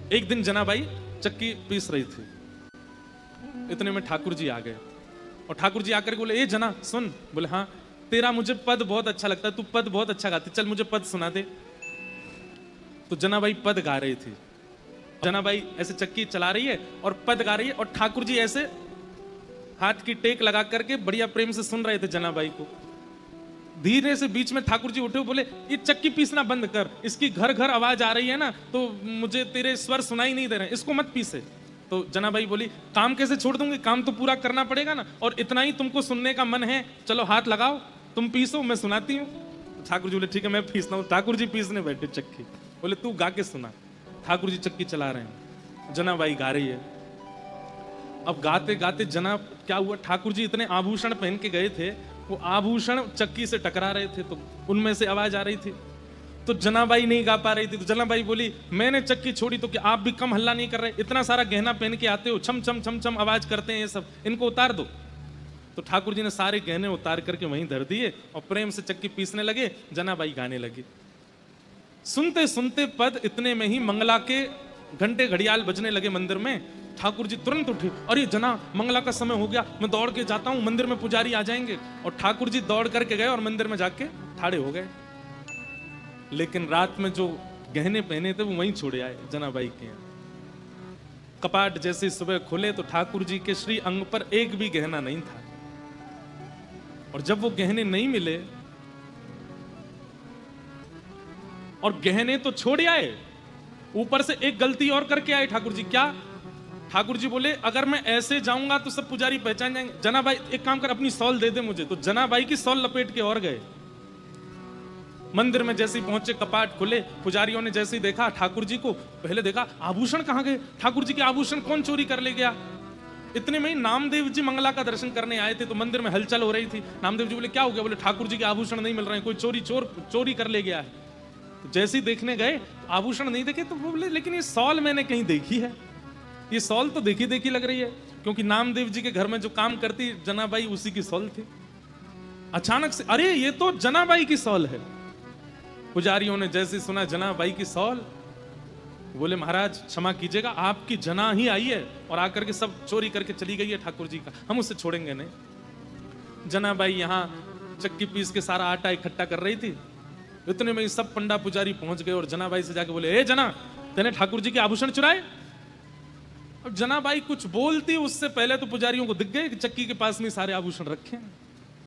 एक दिन जनाबाई चक्की पीस रही थी, इतने में ठाकुर जी आ गए और ठाकुर जी आकर के बोले, ए जना सुन। बोले हाँ, तेरा मुझे पद बहुत अच्छा लगता है, तू पद बहुत अच्छा गाती, चल मुझे पद सुना दे। तो जनाबाई पद गा रही थी, जनाबाई ऐसे चक्की चला रही है और पद गा रही है, और ठाकुर जी ऐसे हाथ की टेक लगा करके बढ़िया प्रेम से सुन रहे थे जनाबाई को। धीरे से बीच में ठाकुर जी उठे, बोले ये चक्की पीसना बंद कर, इसकी घर घर आवाज आ रही है ना, तो मुझे तेरे स्वर सुनाई नहीं दे रहे, इसको मत पीसे। तो जनाबाई बोली, काम कैसे छोड़ दूंगी, काम तो पूरा करना पड़ेगा ना, और इतना ही तुमको सुनने का मन है, चलो हाथ लगाओ, तुम पीसो, मैं सुनाती हूँ। ठाकुर जी बोले ठीक है मैं पीसता हूँ। ठाकुर जी पीसने बैठे चक्की, बोले तू गा के सुना। ठाकुर जी चक्की चला रहे हैं, जनाबाई गा रही है। अब गाते गाते जना क्या हुआ, ठाकुर जी इतने आभूषण पहन के गए थे, वो आभूषण चक्की से टकरा रहे थे, तो उनमें से आवाज आ रही थी, तो जनाबाई नहीं गा पा रही थी। तो जनाबाई बोली, मैंने चक्की छोड़ी तो क्या आप भी कम हल्ला नहीं कर रहे, इतना सारा गहना पहन के आते हो, छम छम छम छम आवाज करते हैं ये सब, इनको उतार दो। तो ठाकुर जी ने सारे गहने उतार करके वहीं धर दिए और प्रेम से चक्की पीसने लगे, जनाबाई गाने लगी। सुनते सुनते पद इतने में ही मंगला के घंटे घड़ियाल बजने लगे मंदिर में। ठाकुर जी तुरंत उठे, अरे जना मंगला का समय हो गया, मैं दौड़ के जाता हूं, मंदिर में पुजारी आ जाएंगे। और ठाकुर जी दौड़ करके गए और मंदिर में जाके ठाड़े हो गए। लेकिन रात में जो गहने पहने थे वो वहीं छोड़े आए जनाबाई के। कपाट जैसे सुबह खुले तो ठाकुर जी के श्री अंग पर एक भी गहना नहीं था। और जब वो गहने नहीं मिले, और गहने तो छोड़ आए, ऊपर से एक गलती और करके आए ठाकुर जी। क्या? ठाकुर जी बोले, अगर मैं ऐसे जाऊंगा तो सब पुजारी पहचान जाएंगे, जनाबाई एक काम कर, अपनी सॉल दे दे मुझे। तो जनाबाई की सॉल लपेट के और गए। मंदिर में जैसे ही पहुंचे, कपाट खुले, पुजारियों ने जैसे ही देखा ठाकुर जी को, पहले देखा आभूषण कहां गए, ठाकुर जी के आभूषण कौन चोरी कर ले गया। इतने में ही नामदेव जी मंगला का दर्शन करने आए थे, तो मंदिर में हलचल हो रही थी। नामदेव जी बोले, क्या हो गया? बोले, ठाकुर जी के आभूषण नहीं मिल रहे हैं, कोई चोरी कर ले गया है। तो जैसे ही देखने गए, आभूषण नहीं देखे, तो बोले, लेकिन ये सॉल मैंने कहीं देखी है, ये सॉल तो देखी देखी लग रही है, क्योंकि नामदेव जी के घर में जो काम करती जनाबाई उसी की सॉल थी। अचानक से, अरे ये तो जनाबाई की सॉल है। पुजारियों ने जैसे सुना जनाबाई की सॉल, बोले, महाराज क्षमा कीजिएगा, आपकी जना ही आई है और आकर के सब चोरी करके चली गई है ठाकुर जी का, हम उससे छोड़ेंगे नहीं। जनाबाई यहाँ चक्की पीस के सारा आटा इकट्ठा कर रही थी। इतने में सब पंडा पुजारी पहुंच गए और जनाबाई से जाके बोले, ए जना, तेने ठाकुर जी के आभूषण चुराए? अब जनाबाई कुछ बोलती उससे पहले तो पुजारियों को दिख गए कि चक्की के पास में सारे आभूषण रखे हैं।